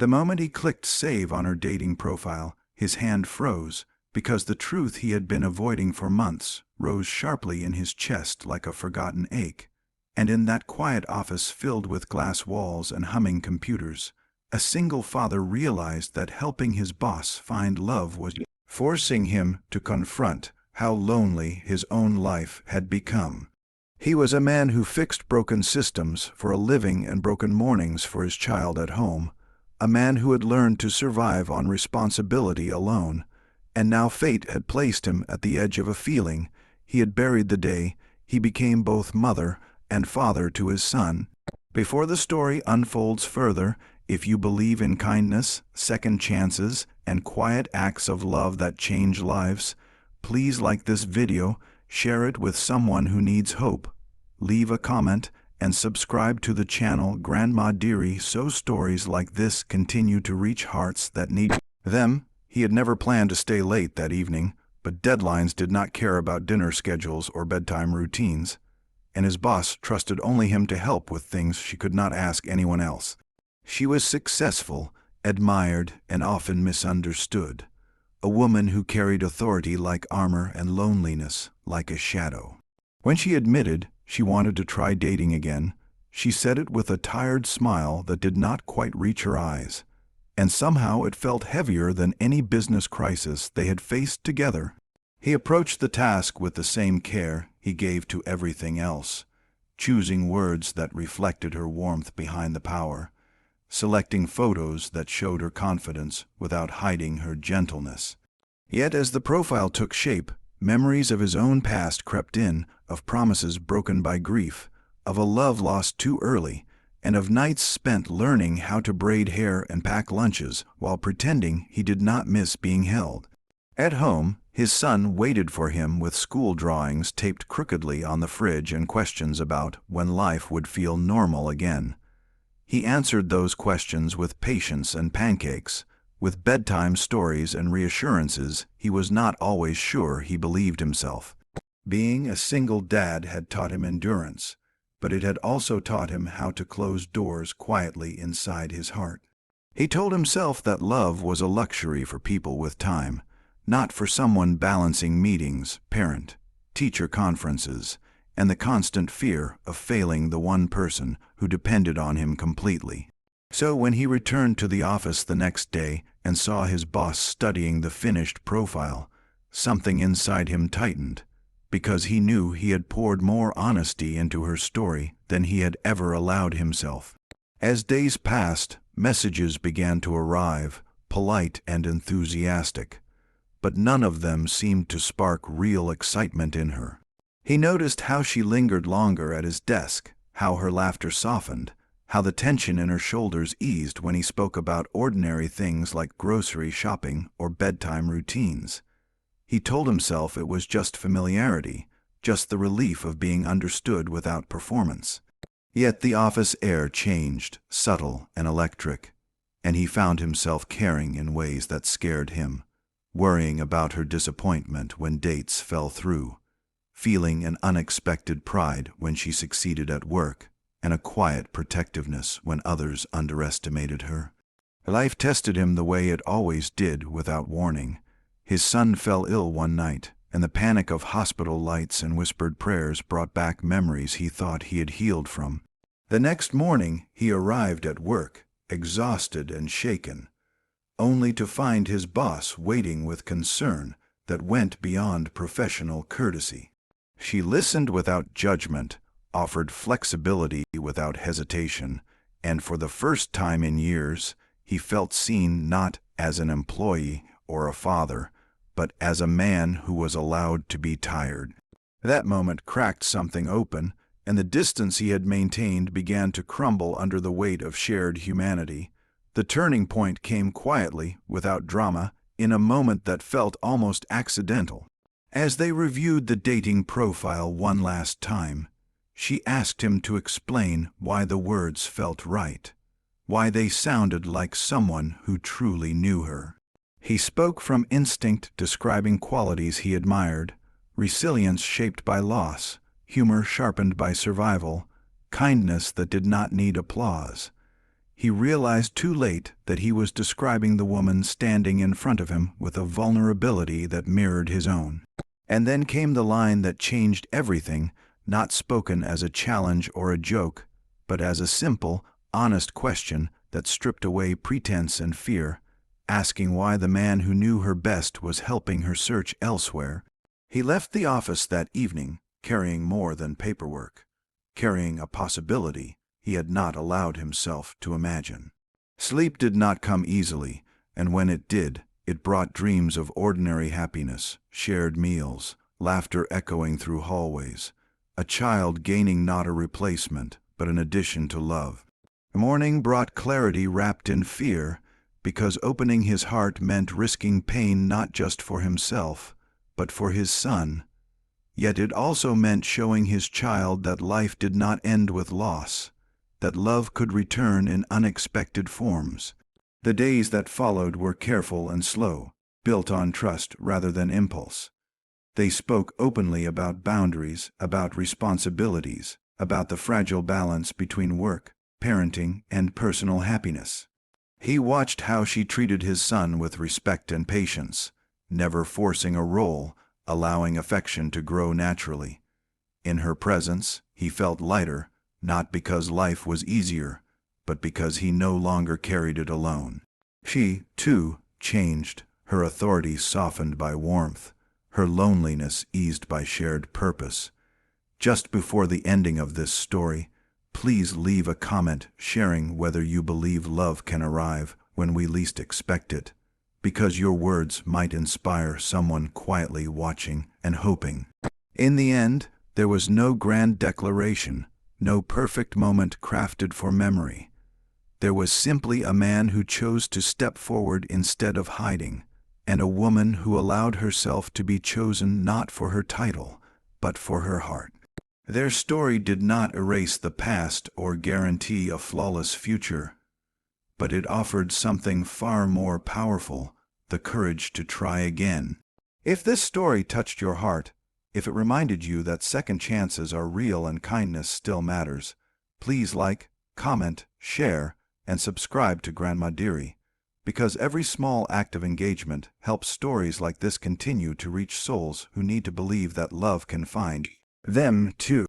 The moment he clicked save on her dating profile, his hand froze, because the truth he had been avoiding for months rose sharply in his chest like a forgotten ache. And in that quiet office filled with glass walls and humming computers, a single father realized that helping his boss find love was forcing him to confront how lonely his own life had become. He was a man who fixed broken systems for a living and broken mornings for his child at home, a man who had learned to survive on responsibility alone, and now fate had placed him at the edge of a feeling he had buried the day he became both mother and father to his son. Before the story unfolds further, if you believe in kindness, second chances, and quiet acts of love that change lives, please like this video, share it with someone who needs hope, leave a comment, and subscribe to the channel Grandma Dearie so stories like this continue to reach hearts that need them. He had never planned to stay late that evening, but deadlines did not care about dinner schedules or bedtime routines, and his boss trusted only him to help with things she could not ask anyone else. She was successful, admired, and often misunderstood, a woman who carried authority like armor and loneliness like a shadow. When she admitted she wanted to try dating again, she said it with a tired smile that did not quite reach her eyes, and somehow it felt heavier than any business crisis they had faced together. He approached the task with the same care he gave to everything else, choosing words that reflected her warmth behind the power, selecting photos that showed her confidence without hiding her gentleness. Yet as the profile took shape, memories of his own past crept in, of promises broken by grief, of a love lost too early, and of nights spent learning how to braid hair and pack lunches while pretending he did not miss being held. At home, his son waited for him with school drawings taped crookedly on the fridge and questions about when life would feel normal again. He answered those questions with patience and pancakes, with bedtime stories and reassurances he was not always sure he believed himself. Being a single dad had taught him endurance, but it had also taught him how to close doors quietly inside his heart. He told himself that love was a luxury for people with time, not for someone balancing meetings, parent-teacher conferences, and the constant fear of failing the one person who depended on him completely. So when he returned to the office the next day and saw his boss studying the finished profile, something inside him tightened, because he knew he had poured more honesty into her story than he had ever allowed himself. As days passed, messages began to arrive, polite and enthusiastic, but none of them seemed to spark real excitement in her. He noticed how she lingered longer at his desk, how her laughter softened, how the tension in her shoulders eased when he spoke about ordinary things like grocery shopping or bedtime routines. He told himself it was just familiarity, just the relief of being understood without performance. Yet the office air changed, subtle and electric, and he found himself caring in ways that scared him, worrying about her disappointment when dates fell through, feeling an unexpected pride when she succeeded at work, and a quiet protectiveness when others underestimated her. Life tested him the way it always did without warning. His son fell ill one night, and the panic of hospital lights and whispered prayers brought back memories he thought he had healed from. The next morning he arrived at work, exhausted and shaken, only to find his boss waiting with concern that went beyond professional courtesy. She listened without judgment, offered flexibility without hesitation, and for the first time in years, he felt seen not as an employee or a father, but as a man who was allowed to be tired. That moment cracked something open, and the distance he had maintained began to crumble under the weight of shared humanity. The turning point came quietly, without drama, in a moment that felt almost accidental. As they reviewed the dating profile one last time, she asked him to explain why the words felt right, why they sounded like someone who truly knew her. He spoke from instinct, describing qualities he admired: resilience shaped by loss, humor sharpened by survival, kindness that did not need applause. He realized too late that he was describing the woman standing in front of him with a vulnerability that mirrored his own. And then came the line that changed everything, not spoken as a challenge or a joke, but as a simple, honest question that stripped away pretense and fear, asking why the man who knew her best was helping her search elsewhere. He left the office that evening, carrying more than paperwork, carrying a possibility he had not allowed himself to imagine. Sleep did not come easily, and when it did, it brought dreams of ordinary happiness, shared meals, laughter echoing through hallways, a child gaining not a replacement, but an addition to love. The morning brought clarity wrapped in fear, because opening his heart meant risking pain not just for himself, but for his son. Yet it also meant showing his child that life did not end with loss, that love could return in unexpected forms. The days that followed were careful and slow, built on trust rather than impulse. They spoke openly about boundaries, about responsibilities, about the fragile balance between work, parenting, and personal happiness. He watched how she treated his son with respect and patience, never forcing a role, allowing affection to grow naturally. In her presence, he felt lighter, not because life was easier, but because he no longer carried it alone. She, too, changed, her authority softened by warmth, her loneliness eased by shared purpose. Just before the ending of this story, please leave a comment sharing whether you believe love can arrive when we least expect it, because your words might inspire someone quietly watching and hoping. In the end, there was no grand declaration, no perfect moment crafted for memory. There was simply a man who chose to step forward instead of hiding, and a woman who allowed herself to be chosen not for her title, but for her heart. Their story did not erase the past or guarantee a flawless future, but it offered something far more powerful, the courage to try again. If this story touched your heart, if it reminded you that second chances are real and kindness still matters, please like, comment, share, and subscribe to Grandma Dearie, because every small act of engagement helps stories like this continue to reach souls who need to believe that love can find them too.